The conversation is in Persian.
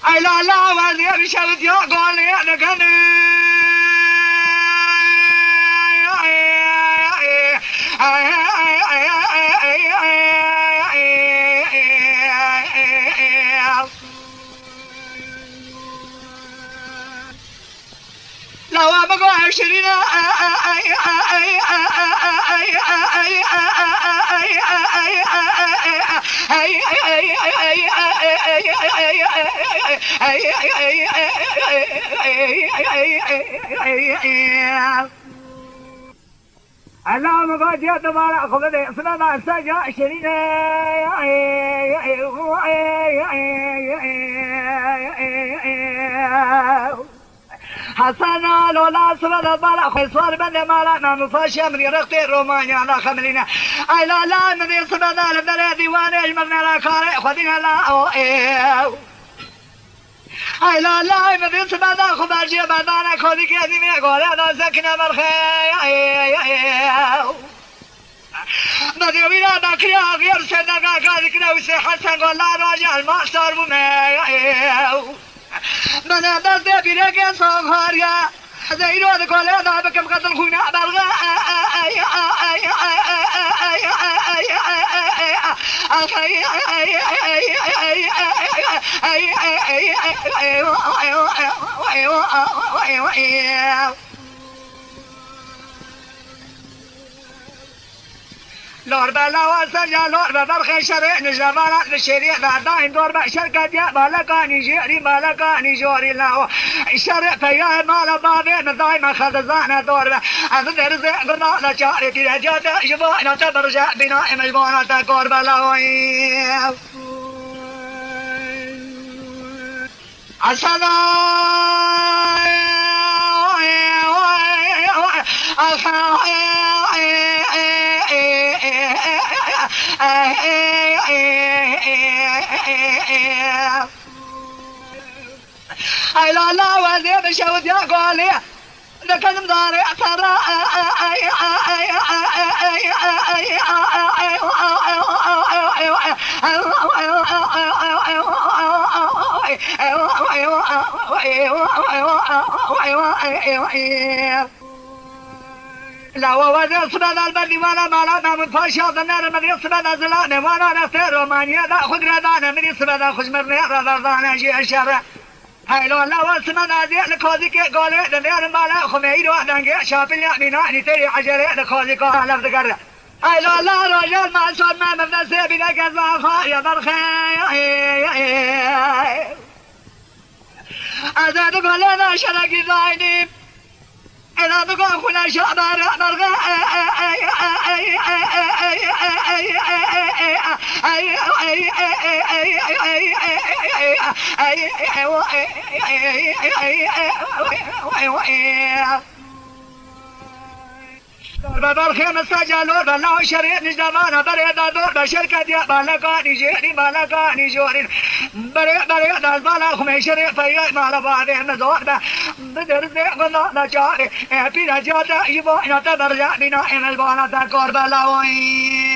أي لا لا وزير شرط يقول يدقني لو أبغى 20 اللهم قد يتبارك خذني صنع السجا 20 حسنا لولا سبب البلا خسوار بند مالا نمفاشا من رقت رومانيا لا خمرنا اي لا لا من سبب البلا ديوان اجمرنا لا كار خدنا لا اي لا لا من سبب خبرجي بدانا خدي كذي من غولا سكنا مرخي بدي بينا بكري غير سنة قاعد كنا وسي حسن ولا راجع ما صار بنا من هذا بيرجع صهاريا زيرو هذا أنا بكم قتل خونا بلغا لور بلا وسجا لور ببرخ شرع نجمانا الشريع بعدين دور بشركة يا مالكا نيجيري مالكا نيجوري لا الشرع فيا مال بابي دائما خذزانا دور أذكر قلنا لا شاري في رجال جبانا تبرجع بنا مجبانا تكور بلا أي لا لا وزير بشوت يا قولي لكن مضارع ترى لا ووزير سبب البلد وانا مالا من فاشا ظنار من يسبب زلانه وانا نفتر رومانيا لا خد ردانه من يسبب خش مرني رضانا جي الشرع هاي لو لا واسمع نادي لكوزيك قولي دنيا مالا خمير وحدنك شافل يعنينا تري عجلة لكوزيك على ذكر هاي لو لا رجال ما صار ما مبنسي بنا كذا خايا برخي هذا تقول أنا شرقي ضايني إذا تقول خنا شعبار برغا بالخير مستجلور بلا شريع نجدمانا بريدا دور بشركة يا مالكا نيجيري مالكا نيجورين بريدا البلا خمي شريع فيا مالا بعدين مزور بدرزي قلنا نجاري بينا جاتا يبو نتبرجع بنا إن البانا تكور بلا وين